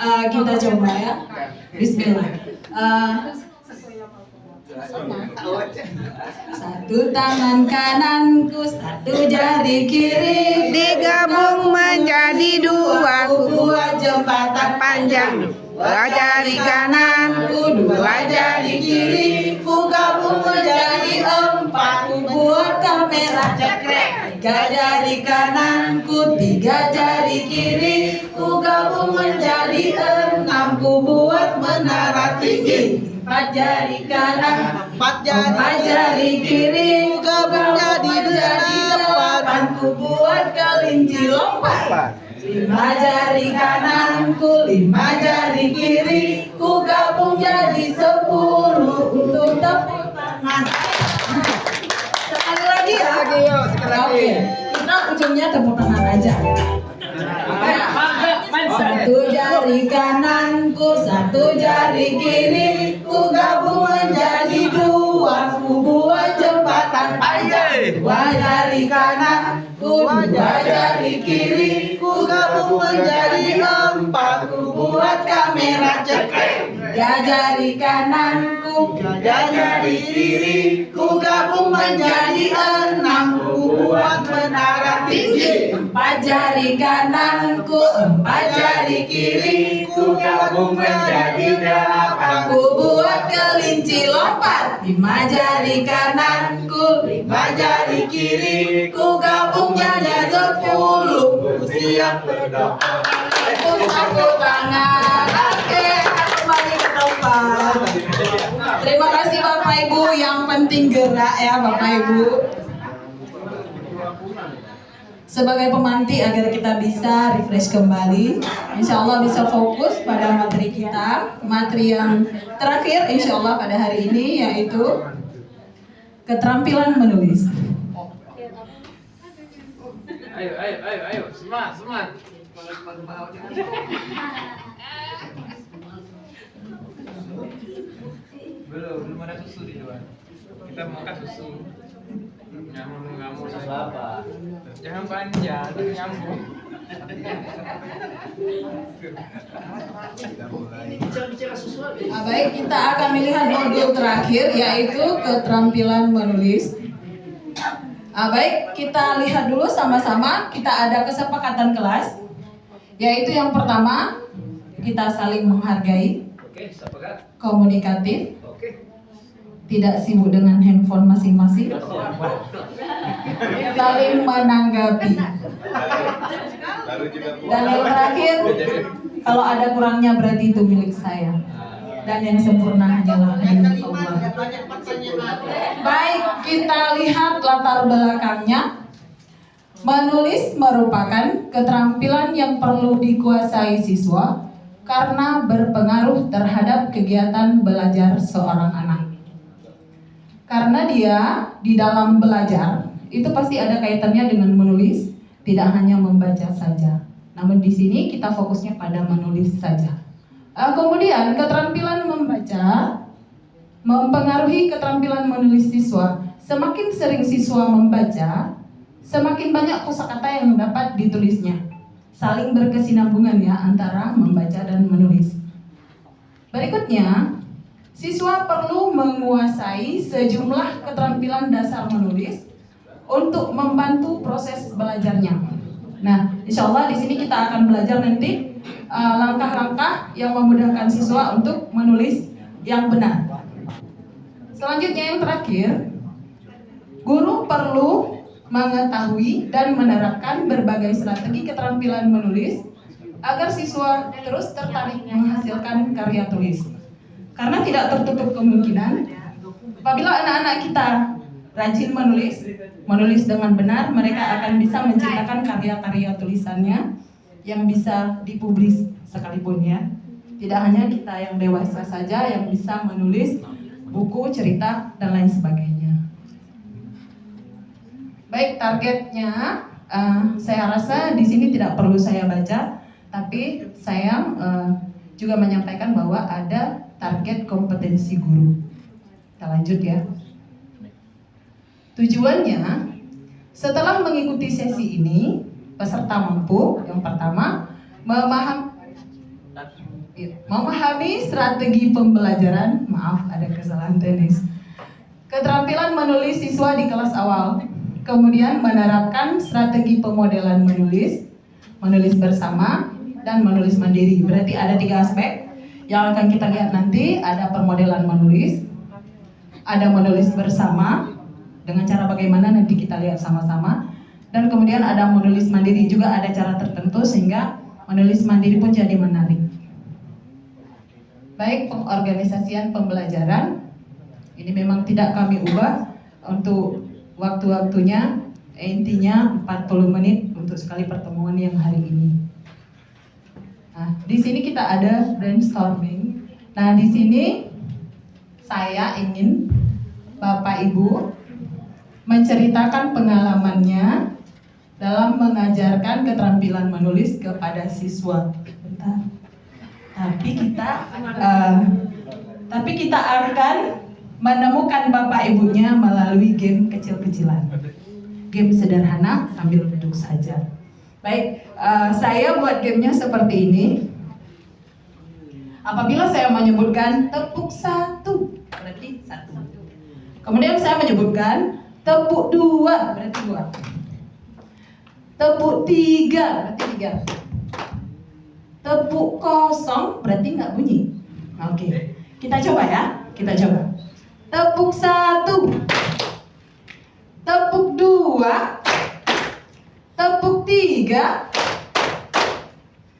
Kita coba ya. Bismillah. Satu tangan kananku, satu jari kiri digabung menjadi dua, ku buat jembatan panjang. Dua jari kananku, dua jari kiri, ku gabung menjadi empat, ku buat kamera cekrek. Tiga jari kananku, tiga jari kiri, ku gabung menjadi enam, ku buat menara tinggi. Empat jari kanan, Empat jari kiri, ku gabung menjadi delapan, ku buat kelinci lompat. Lima jari kananku, lima jari kiri, ku gabung jadi 10 untuk tepuk tangan. Sekali lagi ya. Oke, kita ujungnya tepuk tangan aja. Satu jari kananku, satu jari kiri, ku gabung menjadi dua, ku buat jembatan panjang. Dua jari kananku, dua jari kiri, ku gabung menjadi empat, ku buat kamera cekrek. Tiga jari kananku, tiga jari kiri, ku gabung menjadi enam, ku buat menara tinggi. Empat jari kananku, empat jari kiri, ku gabung menjadi delapan, ku buat kelinci lompat. Lima jari kananku, lima jari kiri, ku gabung jadi 10, ku siap berdoa. Tepuk tangan. Oke, kembali ke tempat. Terima kasih Bapak Ibu, yang penting gerak ya Bapak Ibu. Sebagai pemantik agar kita bisa refresh kembali, insya Allah bisa fokus pada materi kita. Materi yang terakhir insya Allah pada hari ini yaitu keterampilan menulis. Ayo, semangat. Belum ada susu di luar. Kita makan susu. Nyamuk apa? Jangan panjang, nyambung. Baik, kita akan melihat modul terakhir yaitu keterampilan menulis. Baik, kita lihat dulu sama-sama. Kita ada kesepakatan kelas, yaitu yang pertama kita saling menghargai, komunikatif, tidak sibuk dengan handphone masing-masing, saling menanggapi, dan yang terakhir, kalau ada kurangnya berarti itu milik saya, dan yang sempurna hanyalah milik Allah. Baik, kita lihat latar belakangnya. Menulis merupakan keterampilan yang perlu dikuasai siswa karena berpengaruh terhadap kegiatan belajar seorang anak. Karena dia di dalam belajar itu pasti ada kaitannya dengan menulis, tidak hanya membaca saja. Namun di sini kita fokusnya pada menulis saja. Kemudian keterampilan membaca mempengaruhi keterampilan menulis siswa. Semakin sering siswa membaca, semakin banyak kosakata yang dapat ditulisnya. Saling berkesinambungan ya antara membaca dan menulis. Berikutnya, siswa perlu menguasai sejumlah keterampilan dasar menulis untuk membantu proses belajarnya. Nah, insya Allah di sini kita akan belajar nanti langkah-langkah yang memudahkan siswa untuk menulis yang benar. Selanjutnya yang terakhir, guru perlu mengetahui dan menerapkan berbagai strategi keterampilan menulis agar siswa terus tertarik menghasilkan karya tulis. Karena tidak tertutup kemungkinan apabila anak-anak kita rajin menulis dengan benar, mereka akan bisa menciptakan karya-karya tulisannya yang bisa dipublis sekalipun ya. Tidak hanya kita yang dewasa saja yang bisa menulis buku, cerita, dan lain sebagainya. Baik, targetnya saya rasa di sini tidak perlu saya baca, tapi saya juga menyampaikan bahwa ada target kompetensi guru. Kita lanjut ya. Tujuannya, setelah mengikuti sesi ini, peserta mampu yang pertama Memahami strategi pembelajaran, maaf ada kesalahan teknis. Keterampilan menulis siswa di kelas awal. Kemudian menerapkan strategi pemodelan menulis, menulis bersama, dan menulis mandiri. Berarti ada 3 aspek yang akan kita lihat nanti. Ada permodelan menulis, ada menulis bersama, dengan cara bagaimana nanti kita lihat sama-sama. Dan kemudian ada menulis mandiri, juga ada cara tertentu sehingga menulis mandiri pun jadi menarik. Baik, pengorganisasian pembelajaran ini memang tidak kami ubah untuk waktu-waktunya, intinya 40 menit untuk sekali pertemuan yang hari ini. Nah, di sini kita ada brainstorming. Nah, di sini saya ingin Bapak Ibu menceritakan pengalamannya dalam mengajarkan keterampilan menulis kepada siswa. Bentar. Tapi kita akan menemukan Bapak Ibunya melalui game kecil-kecilan. Game sederhana sambil duduk saja. Baik, saya buat gamenya seperti ini. Apabila saya menyebutkan tepuk 1, berarti 1. Kemudian saya menyebutkan tepuk 2, berarti 2. Tepuk 3, berarti 3. Tepuk 0 berarti nggak bunyi. Oke, kita coba ya. Kita coba. Tepuk 1, tepuk 2, tepuk 3,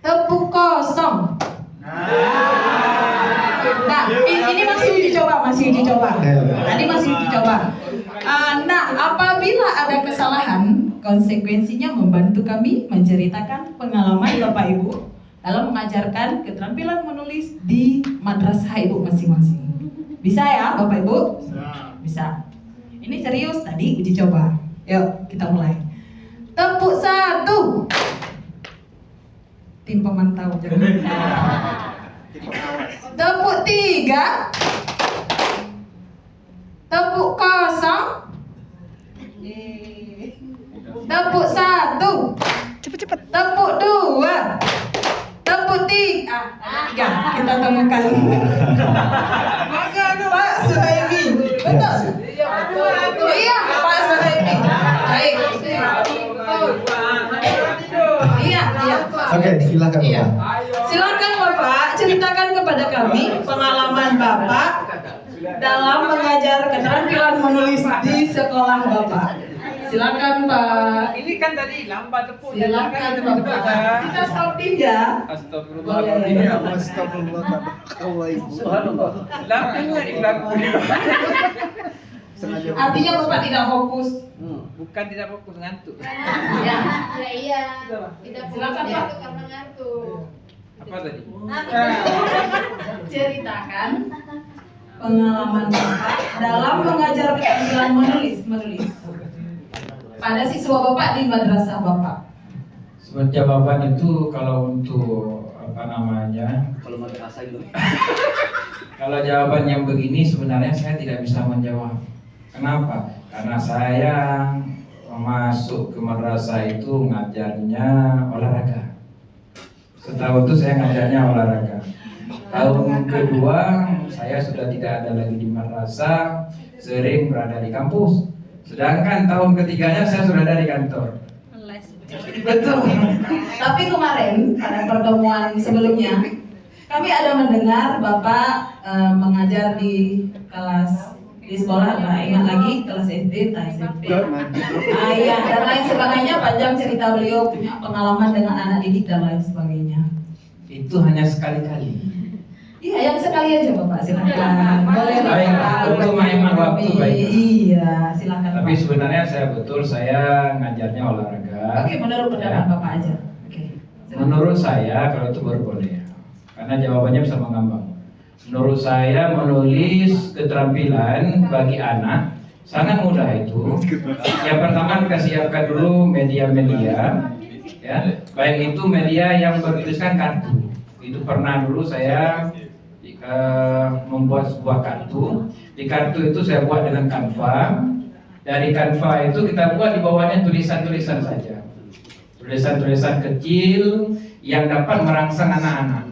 tepuk 0. Nah, ini masih uji coba, Tadi masih uji coba. Nah, apabila ada kesalahan, konsekuensinya membantu kami menceritakan pengalaman Bapak Ibu dalam mengajarkan keterampilan menulis di madrasah Ibu masing-masing. Bisa ya Bapak Ibu? Bisa. Ini serius, tadi uji coba. Yuk, kita mulai. Tepuk 1. Tim pemantau jangan. Tepuk 3. Tepuk 0. Tepuk 1. Cepet-cepet. Tepuk 2. Tepuk 3. Kita temukan. Pak Suhaimi. Betul? Iya, Pak Suhaimi. Baik. Iya. Oke, silakan Iya. Bapak. Silakan Bapak ceritakan kepada kami pengalaman Bapak dalam mengajar keterampilan menulis di sekolah Bapak. Silakan Pak. Ini kan tadi lambat tepuk. Silakan Bapak. Kita stopin ya. Astagfirullahaladzim. Astagfirullah. Allah Ibu. Lampunya di belakang. Artinya Bapak tidak fokus. Bukan tidak fokus, ngantuk. Iya. Tidak Silakan, fokus Pak. itu karena ngantuk. Apa tadi? Ceritakan pengalaman Bapak dalam mengajar keterampilan menulis pada siswa Bapak di madrasah Bapak. Jawaban itu kalau untuk apa namanya? Kalau madrasah itu. Kalau jawaban yang begini sebenarnya saya tidak bisa menjawab. Kenapa? Karena saya masuk ke madrasah itu ngajarnya olahraga. Setahu itu saya ngajarnya olahraga. Tahun kedua saya sudah tidak ada lagi di madrasah, sering berada di kampus. Sedangkan tahun ketiganya saya sudah ada di kantor. Betul. Tapi kemarin pada pertemuan sebelumnya kami ada mendengar Bapak mengajar di kelas di sekolah, nggak ingat lagi kelas SD atau SMP. Iya, dan lain sebagainya, panjang cerita beliau punya pengalaman dengan anak didik dan lain sebagainya. Itu hanya sekali-kali. Iya, yang sekali aja Bapak, silakan. Boleh Baik, untuk menghemat waktu, baik. Iya, silakan. Tapi Pak. sebenarnya saya ngajarnya olahraga. Oke, menurut pendapat Ya. Bapak aja. Oke. silakan. Menurut saya kalau itu baru boleh, karena jawabannya bisa mengambang. Menurut saya menulis keterampilan bagi anak sangat mudah itu. Yang pertama kita siapkan dulu media-media, ya, baik itu media yang bertuliskan kartu. Itu pernah dulu saya membuat sebuah kartu. Di kartu itu saya buat dengan Canva. Dari Canva itu kita buat di bawahnya tulisan-tulisan saja. Tulisan-tulisan kecil yang dapat merangsang anak-anak.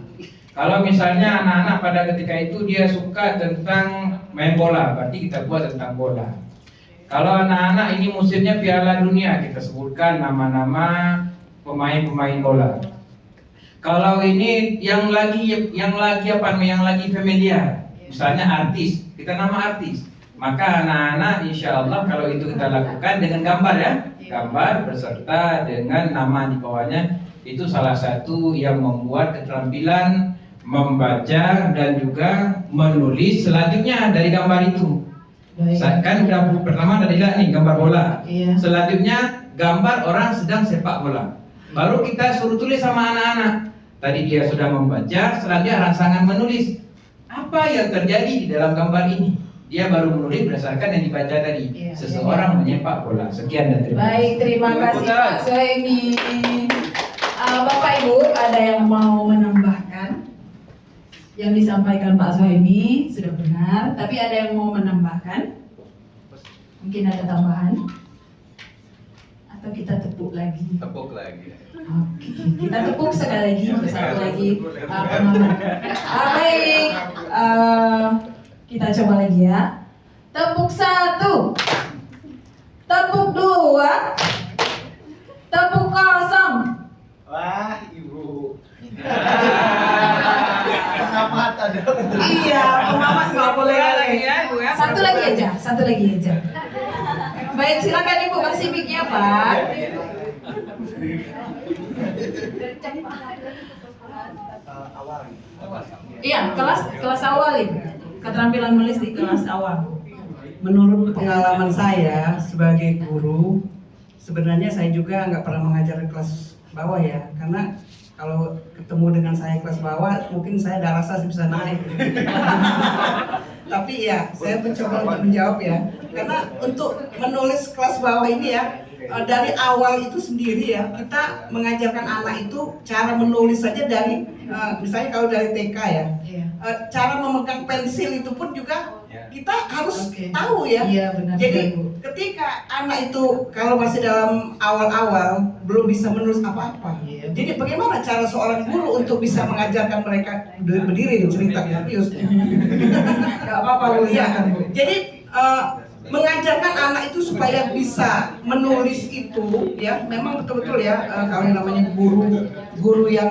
Kalau misalnya anak-anak pada ketika itu dia suka tentang main bola, berarti kita buat tentang bola. Kalau anak-anak ini musimnya Piala Dunia, kita sebutkan nama-nama pemain-pemain bola. Kalau ini yang lagi familiar, misalnya artis, kita nama artis. Maka anak-anak insya Allah kalau itu kita lakukan dengan gambar ya, gambar beserta dengan nama di bawahnya, itu salah satu yang membuat keterampilan membaca dan juga menulis selanjutnya dari gambar itu. Kan udah pertama tadi nih gambar bola. Selanjutnya gambar orang sedang sepak bola. Baru kita suruh tulis sama anak-anak. Tadi dia sudah membaca, selanjutnya rangsangan menulis. Apa yang terjadi di dalam gambar ini? Dia baru menulis berdasarkan yang dibaca tadi. Seseorang menyepak bola. Sekian dan terima kasih. Baik, terima kasih Pak Suhaimi. Bapak Ibu, ada yang mau menambahkan? Yang disampaikan Pak Suhaimi sudah benar, tapi ada yang mau menambahkan? Mungkin ada tambahan? Atau kita tepuk lagi? Tepuk lagi. Oke, kita tepuk sekali lagi, satu lagi pengamat. Baik, kita coba lagi ya. Tepuk 1, tepuk 2, tepuk 0. Wah, Ibu. Pengamat ada. Iya, pengamat nggak boleh lagi ya, Bu ya. Satu lagi aja. Baik, silakan Ibu kasih mic-nya, Pak. Awal. Iya, kelas awal Ibu. Keterampilan menulis di kelas awal. Menurut pengalaman saya sebagai guru, sebenarnya saya juga nggak pernah mengajar kelas bawah ya, karena kalau ketemu dengan saya kelas bawah, mungkin saya ada rasa bisa naik. Tapi ya, saya mencoba untuk menjawab ya, karena untuk menulis kelas bawah ini ya, dari awal itu sendiri ya, kita mengajarkan anak itu cara menulis saja dari, misalnya kalau dari TK ya, cara memegang pensil itu pun juga kita harus tahu ya. Iya, benar. Jadi ketika anak itu kalau masih dalam awal-awal belum bisa menulis apa-apa. Jadi bagaimana cara seorang guru untuk bisa mengajarkan mereka berdiri dan cerita serius? Gak apa-apa Bu. Ya. Jadi mengajarkan anak itu supaya bisa menulis itu ya memang betul-betul ya kalau yang namanya guru yang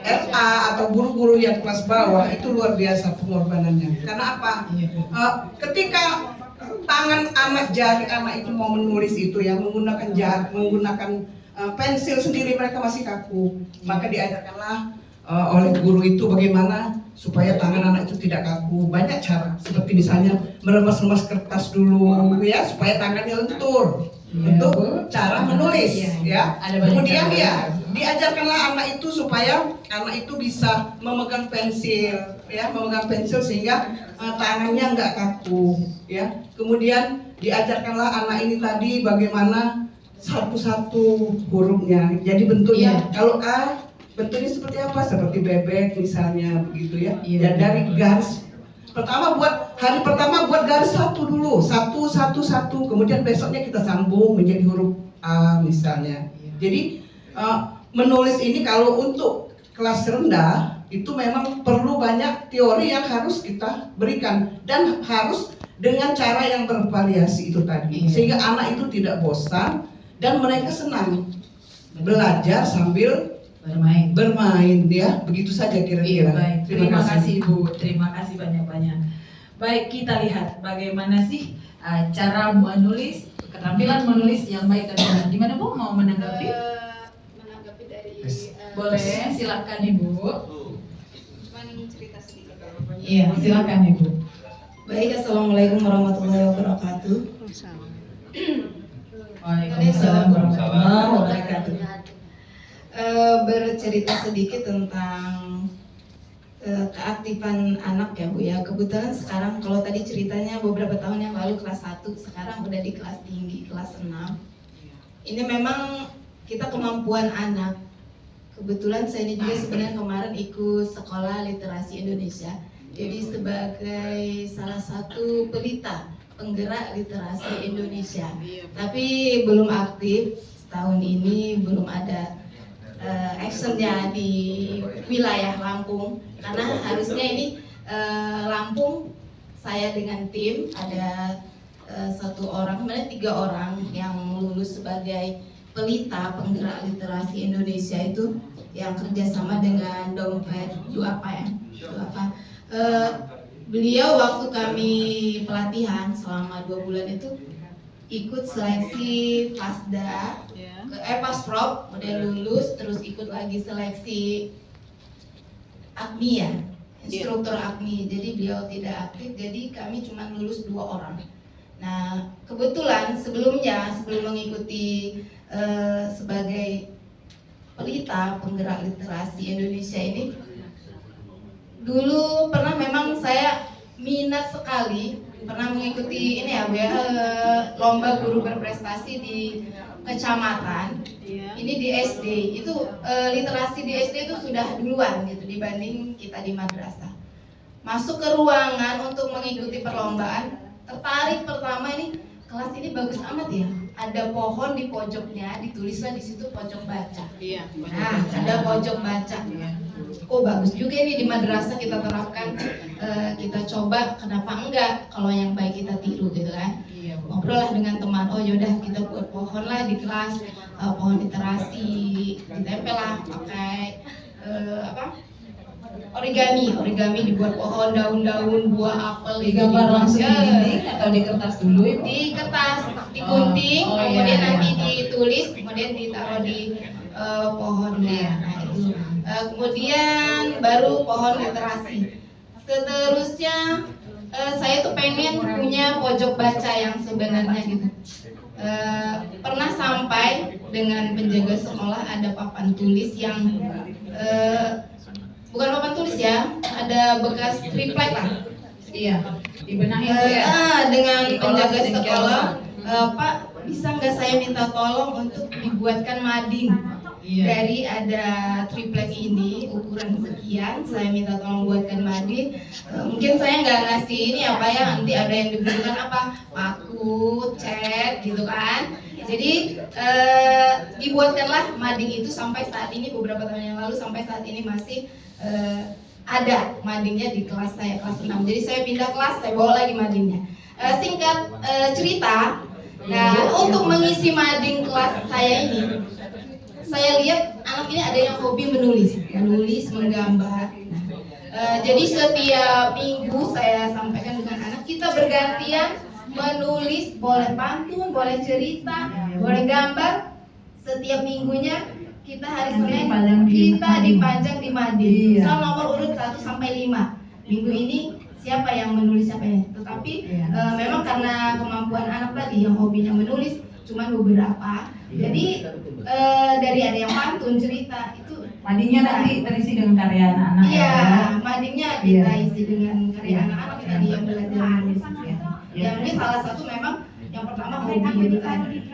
FA atau guru-guru yang kelas bawah itu luar biasa pengorbanannya. Karena apa? Ketika tangan anak, jari anak itu mau menulis itu ya menggunakan jari, menggunakan pensil sendiri mereka masih kaku. Maka diajarkanlah oleh guru itu bagaimana supaya tangan anak itu tidak kaku. Banyak cara, seperti misalnya meremas-remas kertas dulu ya supaya tangannya lentur. Untuk cara menulis ya. Kemudian ya diajarkanlah anak itu supaya anak itu bisa memegang pensil ya, memegang pensil sehingga tangannya nggak kaku ya. Kemudian diajarkanlah anak ini tadi bagaimana satu-satu hurufnya. Jadi bentuknya kalau A bentuknya seperti apa? Seperti bebek misalnya begitu ya. Dan dari garis pertama hari pertama buat garis satu dulu, satu, kemudian besoknya kita sambung menjadi huruf A misalnya. Jadi menulis ini kalau untuk kelas rendah itu memang perlu banyak teori yang harus kita berikan dan harus dengan cara yang bervariasi itu tadi, sehingga anak itu tidak bosan dan mereka senang belajar sambil bermain ya, begitu saja kira-kira. Baik, terima kasih Ibu, terima kasih banyak-banyak. Baik, kita lihat bagaimana sih cara menulis, keterampilan menulis yang baik dan benar. Gimana Bu, mau menanggapi? Menanggapi dari Boleh, silakan Ibu. cuman cerita sedikit. Iya, silakan Ibu. Baik, assalamualaikum warahmatullahi wabarakatuh. Waalaikumsalam warahmatullahi wabarakatuh. Bercerita sedikit tentang keaktifan anak ya Bu ya. Kebetulan sekarang kalau tadi ceritanya beberapa tahun yang lalu kelas 1, sekarang udah di kelas tinggi, kelas 6. Ini memang kita kemampuan anak. Kebetulan saya ini juga sebenarnya kemarin ikut sekolah literasi Indonesia. Jadi sebagai salah satu pelita penggerak literasi Indonesia. Tapi belum aktif, tahun ini belum ada actionnya di wilayah Lampung, karena harusnya ini Lampung saya dengan tim ada 1 orang, sebenarnya 3 orang yang lulus sebagai pelita penggerak literasi Indonesia itu yang kerjasama dengan dompet Duapa ya. Duapa. Beliau waktu kami pelatihan selama 2 bulan itu ikut seleksi Pasda, Pasprov, kemudian lulus, terus ikut lagi seleksi AKMI ya, instruktur AKMI. Jadi beliau tidak aktif, jadi kami cuma lulus 2 orang. Nah kebetulan sebelum mengikuti sebagai pelita penggerak literasi Indonesia ini, dulu pernah memang saya minat sekali, pernah mengikuti ini ya Bu ya, lomba guru berprestasi di kecamatan. Ini di SD itu literasi di SD itu sudah duluan gitu dibanding kita di madrasah. Masuk ke ruangan untuk mengikuti perlombaan, tertarik pertama ini, kelas ini bagus amat ya. Ada pohon di pojoknya, ditulislah di situ pojok baca. Nah, ada pojok baca. Oh bagus juga nih di madrasah kita terapkan, kita coba, kenapa enggak? Kalau yang baik kita tiru gitu kan. Ngobrol lah dengan teman, oh yaudah kita buat pohon lah di kelas, pohon literasi, ditempel lah pakai origami dibuat pohon, daun-daun, buah apel, Digambar langsung di dinding atau di kertas dulu Ibu? di kertas, digunting, kemudian nanti ditulis, kemudian ditaruh di pohonnya. Nah itu. Kemudian baru pohon literasi. Seterusnya saya tuh pengen punya pojok baca yang sebenarnya gitu. Pernah sampai dengan penjaga sekolah ada papan tulis yang bukan papan tulis ya, ada bekas triplek lah. Iya, dibenahi itu ya. Dengan penjaga sekolah, Pak bisa nggak saya minta tolong untuk dibuatkan mading. Dari ada triplek ini ukuran sekian, saya minta tolong buatkan mading. Mungkin saya nggak ngasih ini apa ya, nanti ada yang dibutuhkan apa, paku, cat gitu kan. Jadi dibuatkanlah mading itu sampai saat ini, beberapa tahun yang lalu sampai saat ini masih ada madingnya di kelas saya, kelas 6. Jadi saya pindah kelas, saya bawa lagi madingnya. Singkat cerita, nah untuk mengisi mading kelas saya ini, saya lihat anak ini ada yang hobi menulis, menggambar. Jadi setiap minggu saya sampaikan dengan anak, kita bergantian menulis, boleh pantun, boleh cerita, boleh gambar. Setiap minggunya kita hari Senin kita dipajang di mading. Soal nomor urut 1 sampai 5. Minggu ini siapa yang menulis siapa ya. Tetapi memang karena kemampuan anak tadi yang hobinya menulis cuman beberapa. Jadi dari ada yang pantun, cerita itu Madingnya nanti terisi dengan karya anak-anak. Iya, madingnya kita isi dengan karya anak-anak tadi yang belajar menulis. Ya mungkin salah satu memang yang pertama hobi itu tadi.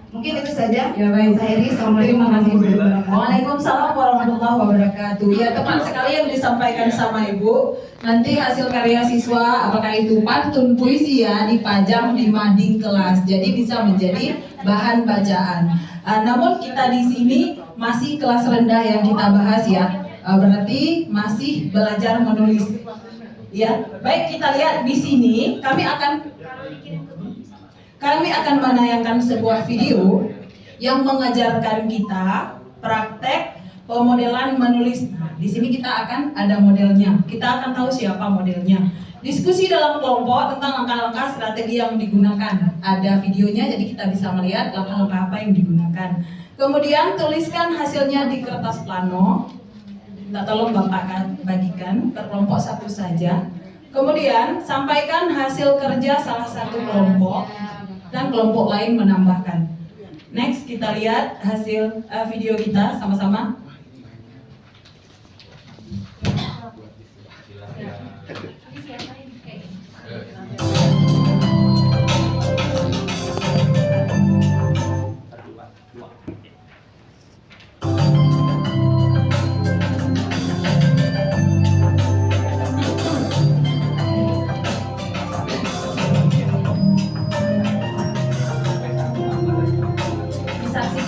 Mungkin itu saja. Ya baik. Saya Eri, assalamualaikum Terima kasih Bu. warahmatullahi wabarakatuh. Waalaikumsalam warahmatullahi wabarakatuh. Ya tepat sekali yang disampaikan sama Ibu. Nanti hasil karya siswa, apakah itu pantun, puisi ya, dipajang di mading kelas. Jadi bisa menjadi bahan bacaan. Namun kita di sini masih kelas rendah yang kita bahas ya. Berarti masih belajar menulis. Ya, baik kita lihat di sini. Kami akan menayangkan sebuah video yang mengajarkan kita praktek pemodelan menulis. Di sini kita akan ada modelnya. Kita akan tahu siapa modelnya. Diskusi dalam kelompok tentang langkah-langkah strategi yang digunakan. Ada videonya, jadi kita bisa melihat langkah-langkah apa yang digunakan. Kemudian tuliskan hasilnya di kertas plano. Kita tolong Bapak bagikan per kelompok 1 saja. Kemudian sampaikan hasil kerja salah satu kelompok dan kelompok lain menambahkan. Next kita lihat hasil video kita sama-sama.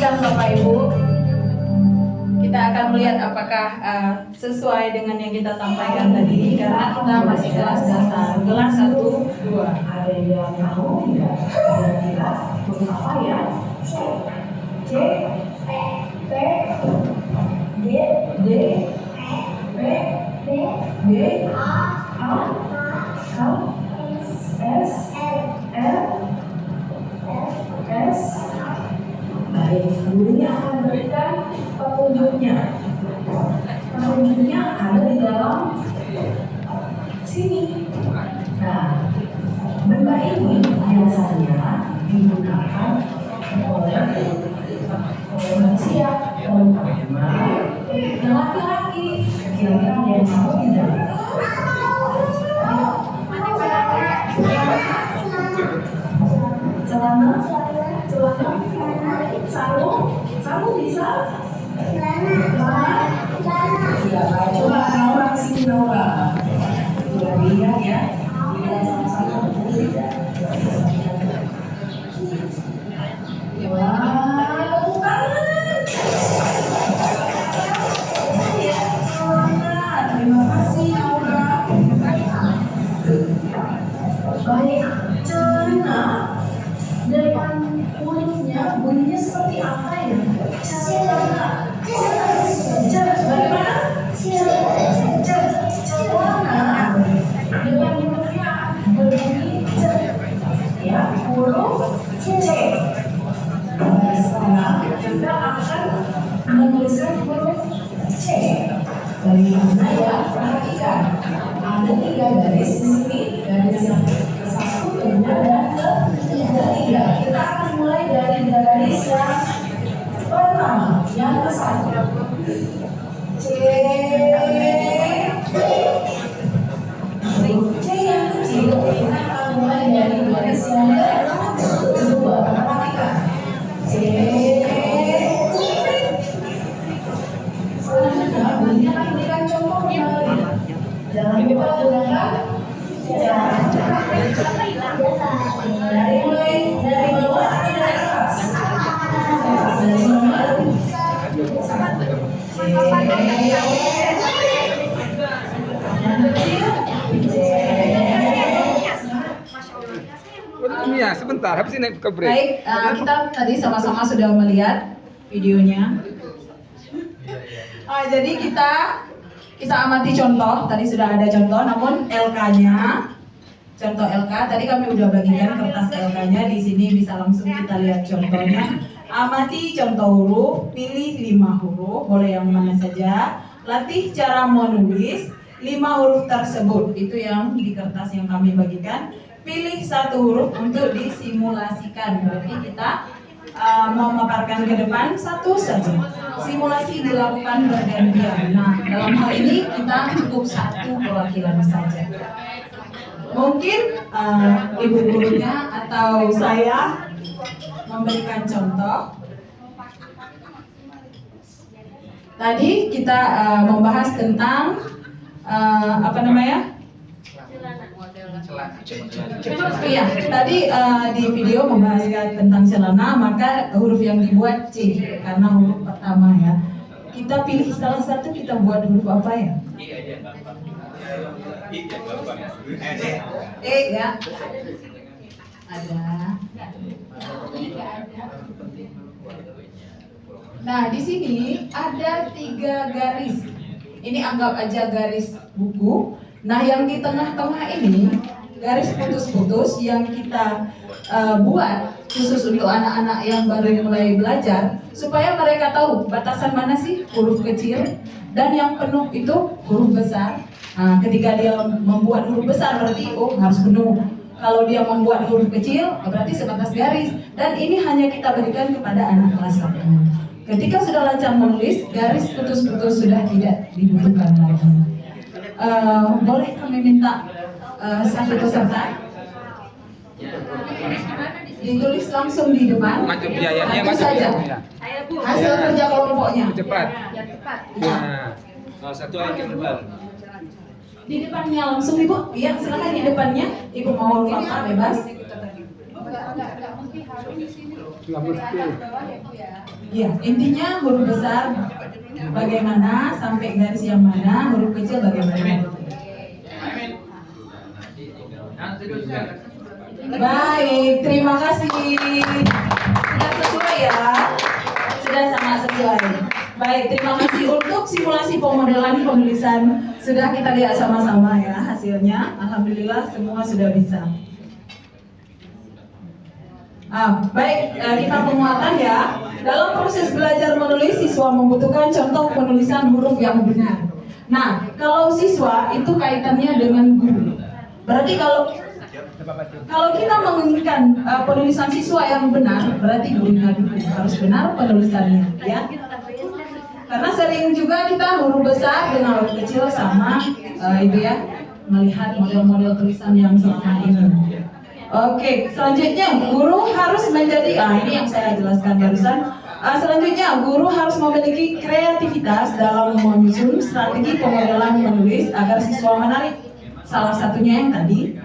Bapak Ibu, apakah sesuai dengan yang kita sampaikan tadi? Karena kita masih kelas dasar, kelas 1, 2. Ada yang tahu tidak? Kira-kira huruf apa ya? C, P, D, D, P, D, A, S, L, S. Baik, gurunya akan berikan petunjuknya. Petunjuknya ada di dalam sini. Nah, benda ini biasanya digunakan oleh manusia, terutama yang laki-laki. Kira-kira ada yang tahu tidak? Celana, sarung bisa? Celana. Coba Naura sini Naura. Sudah lihat ya? Lihat sama-sama tidak? Wah, tepuk tangan. Ya, semangat. Terima kasih Naura. Baik, celana. Depan hurufnya bunyinya seperti apa ya? Celana. Bagaimana? Celana. Depan hurufnya berbunyi C. Ya, huruf C. Sekarang kita akan menuliskan huruf C. Bagaimana ya? Perhatikan. Ada 3 garis di sini. Garis yang ke-1, ke-2, dan ke-3. Kita akan mulai dari garis yang pertama, yang ke-1. C. Huruf C yang kecil. Kita akan mulai dari garis yang kedua. Perhatikan. C. Selanjutnya, bunyinya akan berikan contohnya. Jangan lupa gunakan dari mulai dari bawah atau dari atas. Dari bawah. Yang kecil. Ya, sebentar, habis ini ke break. Baik, kita tadi sama-sama sudah melihat videonya. Jadi kita amati contoh. Tadi sudah ada contoh, namun LK-nya, contoh LK. Tadi kami udah bagikan kertas LK-nya. Di sini bisa langsung kita lihat contohnya. Amati contoh huruf, pilih 5 huruf, boleh yang mana saja. Latih cara menulis 5 huruf tersebut. Itu yang di kertas yang kami bagikan. Pilih 1 huruf untuk disimulasikan. Berarti kita memaparkan ke depan 1 saja. Simulasi dilakukan bergantian. Nah, dalam hal ini kita cukup 1 perwakilan saja. Mungkin ibu gurunya atau saya memberikan contoh. Tadi kita membahas tentang apa namanya? Iya, tadi di video membahas tentang celana, maka huruf yang dibuat C karena huruf pertama ya. Kita pilih salah satu, kita buat huruf apa ya? E ya. Ada. Nah, di sini ada 3 garis. Ini anggap aja garis buku. Nah, yang di tengah-tengah ini garis putus-putus yang kita buat khusus untuk anak-anak yang baru mulai belajar supaya mereka tahu batasan mana sih huruf kecil dan yang penuh itu huruf besar. Nah, ketika dia membuat huruf besar berarti harus penuh. Kalau dia membuat huruf kecil berarti sebatas garis, dan ini hanya kita berikan kepada anak kelas 1. Ketika sudah lancar menulis, garis putus-putus sudah tidak dibutuhkan lagi. Boleh kami minta satu peserta ditulis langsung di depan. Maju biayanya Satu saja. Hasil kerja kelompoknya. Cepat. Ya. Nah, satu aja yang depan. Di depannya langsung Ibu. Iya, silakan di depannya. Ibu mau huruf apa bebas. Iya, intinya huruf besar bagaimana, sampai garis yang mana, huruf kecil bagaimana. Baik, terima kasih. Sudah sesuai ya? Sudah sangat sesuai. Baik, terima kasih untuk simulasi pemodelan penulisan. Sudah kita lihat sama-sama ya hasilnya. Alhamdulillah semua sudah bisa. Baik, kita penguatan ya. Dalam proses belajar menulis, siswa membutuhkan contoh penulisan huruf yang benar. Nah, kalau siswa itu kaitannya dengan guru. Berarti kalau kita menginginkan penulisan siswa yang benar, berarti gurunya dulu harus benar penulisannya, ya. Karena sering juga kita huruf besar dengan huruf kecil sama, itu ya, melihat model-model tulisan yang selama ini. Oke, selanjutnya guru harus menjadi, ini yang saya jelaskan barusan. Selanjutnya guru harus memiliki kreativitas dalam menyusun strategi pemodelan menulis agar siswa menarik. Salah satunya yang tadi.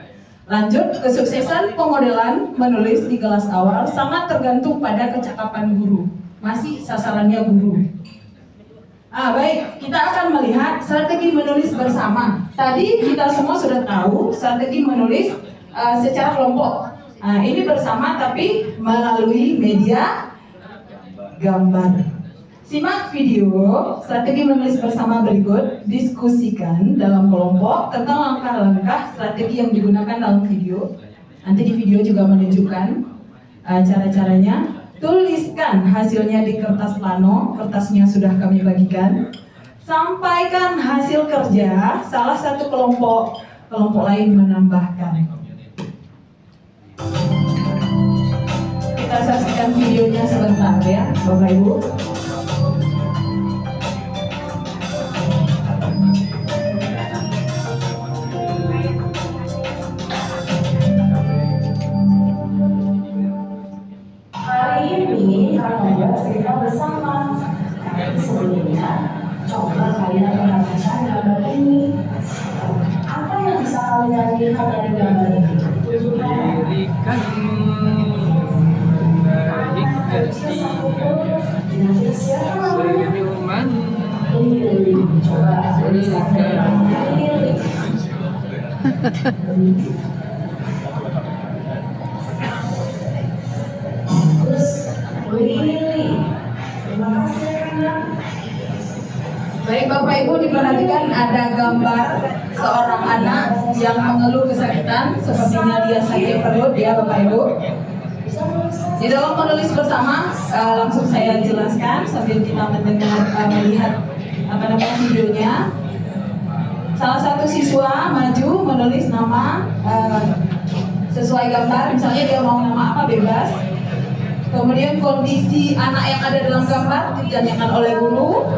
Lanjut, kesuksesan pemodelan menulis di kelas awal sangat tergantung pada kecakapan guru. Masih sasarannya guru. Baik, kita akan melihat strategi menulis bersama. Tadi kita semua sudah tahu strategi menulis secara kelompok. Ini bersama tapi melalui media gambar. Simak video strategi menulis bersama berikut. Diskusikan dalam kelompok tentang langkah-langkah strategi yang digunakan dalam video. Nanti di video juga menunjukkan cara-caranya. Tuliskan hasilnya di kertas plano. Kertasnya sudah kami bagikan. Sampaikan hasil kerja. Salah satu kelompok lain menambahkan. Kita saksikan videonya sebentar ya, Bapak Ibu. Hari ini akan membuat cerita bersama. Tapi sebelumnya, coba kalian perhatikan gambar ini. Apa yang bisa kalian lihat dari gambar ini? Baik Bapak Ibu, diperhatikan ada gambar seorang anak yang mengeluh kesakitan, sepertinya dia sakit perut ya Bapak Ibu. Di dalam menulis bersama, langsung saya jelaskan sambil kita melihat videonya. Salah satu siswa maju menulis nama sesuai gambar, misalnya dia mau nama apa bebas. Kemudian kondisi anak yang ada dalam gambar ditanyakan oleh guru,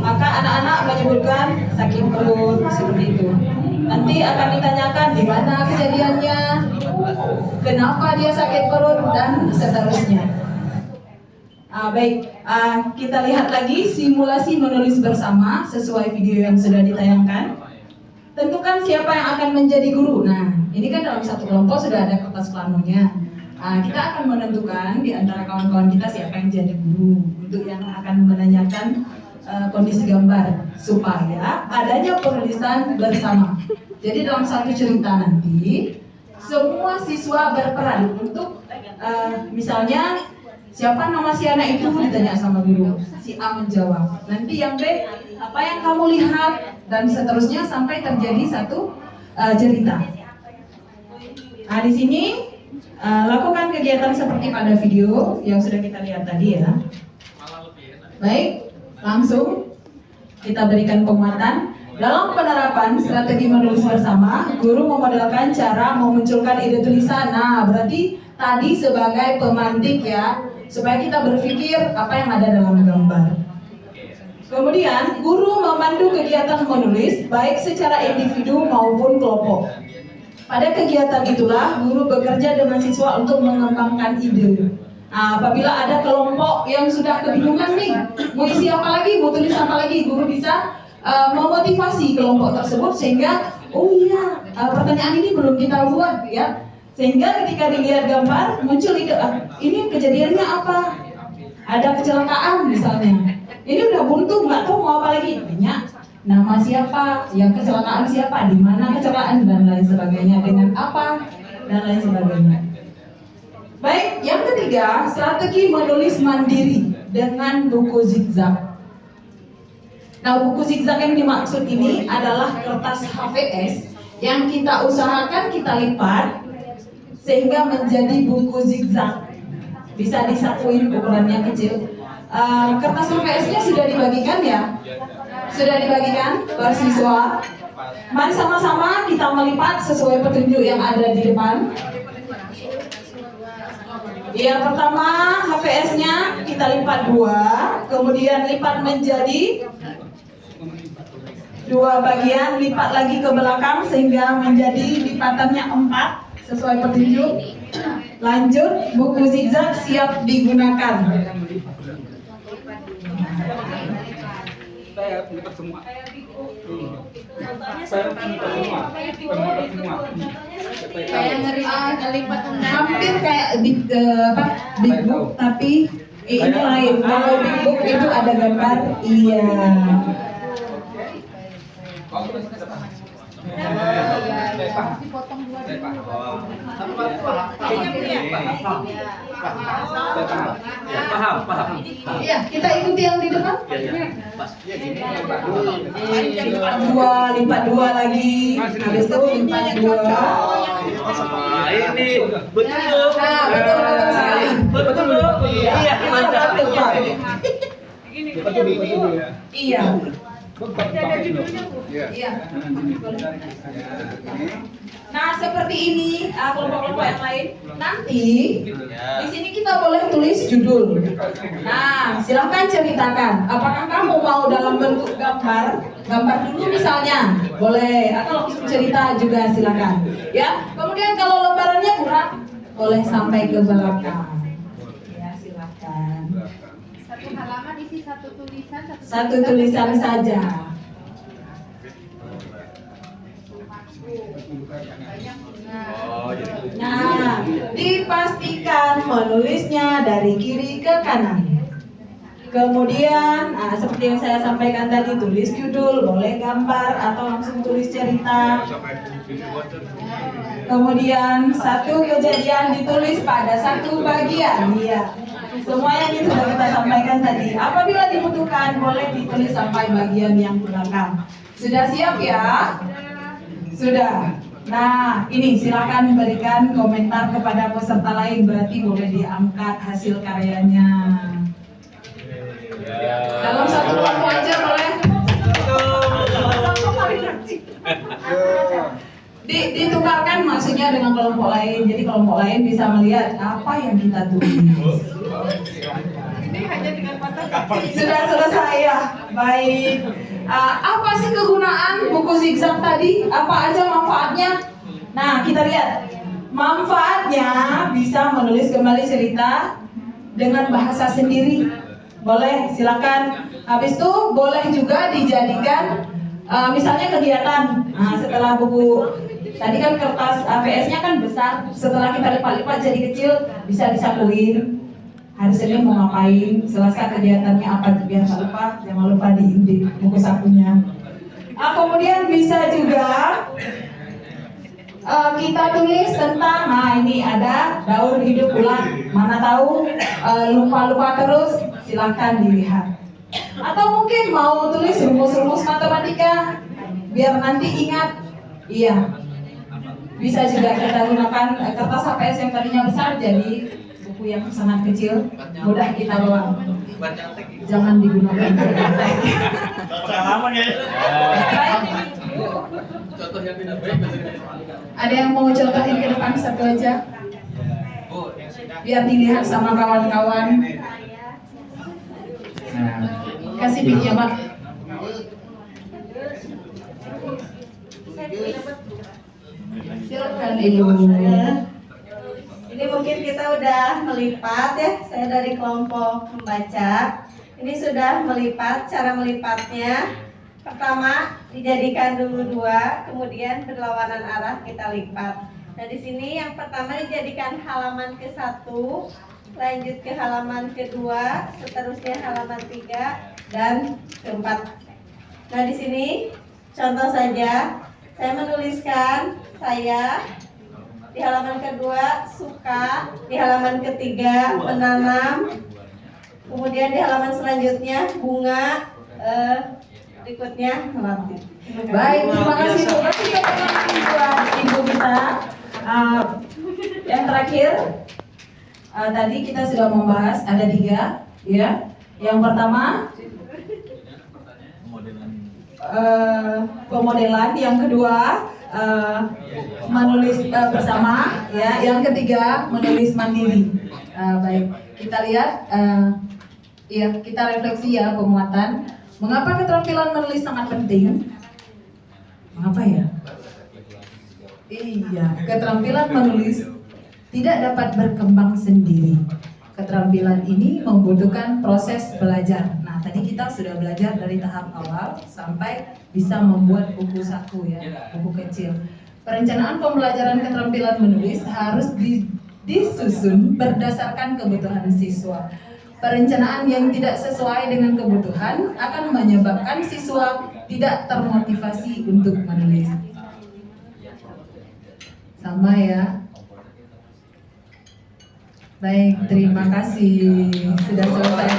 maka anak-anak menyebutkan sakit perut seperti itu. Nanti akan ditanyakan di mana kejadiannya, kenapa dia sakit perut dan seterusnya. Baik, kita lihat lagi simulasi menulis bersama sesuai video yang sudah ditayangkan. Tentukan siapa yang akan menjadi guru. Nah, ini kan dalam satu kelompok sudah ada kertas planonya. Kita akan menentukan di antara kawan-kawan kita siapa yang jadi guru untuk yang akan menanyakan kondisi gambar supaya adanya penulisan bersama. Jadi dalam satu cerita nanti semua siswa berperan untuk misalnya siapa nama si anak itu ditanya sama guru, si A menjawab. Nanti yang B apa yang kamu lihat dan seterusnya sampai terjadi satu cerita. Di sini lakukan kegiatan seperti pada video yang sudah kita lihat tadi ya. Baik, langsung kita berikan penguatan. Dalam penerapan strategi menulis bersama, guru memodelkan cara memunculkan ide tulisan. Nah, berarti tadi sebagai pemantik ya, supaya kita berpikir apa yang ada dalam gambar. Kemudian, guru memandu kegiatan menulis baik secara individu maupun kelompok. Pada kegiatan itulah, guru bekerja dengan siswa untuk mengembangkan ide. Apabila ada kelompok yang sudah kebingungan nih, mau isi apa lagi, mau tulis apa lagi, guru bisa memotivasi kelompok tersebut sehingga, oh iya, pertanyaan ini belum kita buat ya. Sehingga ketika dilihat gambar muncul ide, ini kejadiannya apa? Ada kecelakaan misalnya. Ini udah buntu, nggak tahu mau apa lagi. Tanya nama siapa, yang kecelakaan siapa, di mana kecelakaan dan lain sebagainya, dengan apa dan lain sebagainya. Baik, yang ketiga, strategi menulis mandiri dengan buku zigzag. Nah, buku zigzag yang dimaksud ini adalah kertas HVS yang kita usahakan kita lipat sehingga menjadi buku zigzag. Bisa disakuin, ukurannya kecil. Kertas HVS-nya sudah dibagikan ya? Sudah dibagikan per siswa. Mari sama-sama kita melipat sesuai petunjuk yang ada di depan. Ya, pertama HVS-nya kita lipat 2, kemudian lipat menjadi 2 bagian, lipat lagi ke belakang sehingga menjadi lipatannya 4 sesuai petunjuk. Lanjut, buku zigzag siap digunakan. Hampir kayak big book, tapi ini lain. Kalau big book itu ada gambar, iya. Paham. Iya, kita ikuti yang di depan. Lipat dua lagi. Habis itu lipat 2. Ini betul. Nah, betul sekali. Betul. Iya, mantap. Iya. Iya. Nah, seperti ini kelompok-kelompok yang lain. Nanti di sini kita boleh tulis judul. Nah, silahkan ceritakan. Apakah kamu mau dalam bentuk gambar dulu misalnya, boleh, atau langsung cerita juga silakan. Ya. Kemudian kalau lembarannya kurang, boleh sampai ke belakang. Ya, silakan. Satu halaman isi satu tulisan. Satu tulisan saja. Nah, dipastikan menulisnya dari kiri ke kanan. Kemudian, seperti yang saya sampaikan tadi, tulis judul, boleh gambar atau langsung tulis cerita. Kemudian, satu kejadian ditulis pada satu bagian. Iya. Semua yang itu sudah kita sampaikan tadi. Apabila dibutuhkan, boleh ditulis sampai bagian yang belakang. Sudah siap ya? Sudah. Nah, ini silakan berikan komentar kepada peserta lain, berarti boleh diangkat hasil karyanya. Dalam satu kelompok aja boleh. Ditukarkan maksudnya dengan kelompok lain, jadi kelompok lain bisa melihat apa yang kita tulis. Sudah selesai ya, baik. Apa sih kegunaan buku zigzag tadi? Apa aja manfaatnya? Nah, kita lihat. Manfaatnya bisa menulis kembali cerita dengan bahasa sendiri. Boleh, silakan. Habis itu boleh juga dijadikan misalnya kegiatan. Nah, setelah buku tadi kan kertas APS-nya kan besar, setelah kita lipat-lipat jadi kecil, bisa disakuin. Hari Senin mau ngapain, Selasa kegiatannya apa, biar nggak lupa, jangan lupa di buku sakunya. Kemudian bisa juga kita tulis tentang, nah ini ada daur hidup ulang, mana tahu lupa-lupa terus, silahkan dilihat. Atau mungkin mau tulis rumus-rumus matematika, biar nanti ingat, iya. Bisa juga kita gunakan kertas HVS yang tadinya besar jadi buku yang sangat kecil, mudah kita bawa. Jangan digunakan. Pengalaman ya. Ada yang mau contohin ke depan satu aja? Biar dilihat sama kawan-kawan. Nah, kasih mic-nya, Pak. Silakan Ibu. Ini mungkin kita udah melipat ya, saya dari kelompok membaca. Ini sudah melipat, cara melipatnya. Pertama, dijadikan dulu 2, kemudian berlawanan arah kita lipat. Nah, di sini yang pertama dijadikan halaman ke-1, lanjut ke halaman kedua, seterusnya halaman 3 dan keempat. Nah, di sini contoh saja, saya menuliskan saya di halaman kedua suka, di halaman ketiga menanam, kemudian di halaman selanjutnya bunga, berikutnya melatih. Baik, terima kasih Bu. Kasih tepuk tangan buat Ibu kita. Yang terakhir, tadi kita sudah membahas ada 3, ya. Yang pertama pemodelan, yang kedua menulis bersama, ya. Yang ketiga menulis mandiri. Baik, kita lihat, ya, kita refleksi ya penguatan. Mengapa keterampilan menulis sangat penting? Mengapa ya? Iya, keterampilan menulis tidak dapat berkembang sendiri. Keterampilan ini membutuhkan proses belajar. Nah, tadi kita sudah belajar dari tahap awal sampai bisa membuat buku saku, ya, buku kecil. Perencanaan pembelajaran keterampilan menulis harus disusun berdasarkan kebutuhan siswa. Perencanaan yang tidak sesuai dengan kebutuhan akan menyebabkan siswa tidak termotivasi untuk menulis. Sama ya. Baik, terima kasih sudah selesai.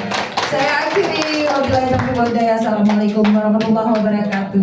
Saya akhiri. Wabillahi taufiq wal hidayah. Assalamualaikum warahmatullahi wabarakatuh.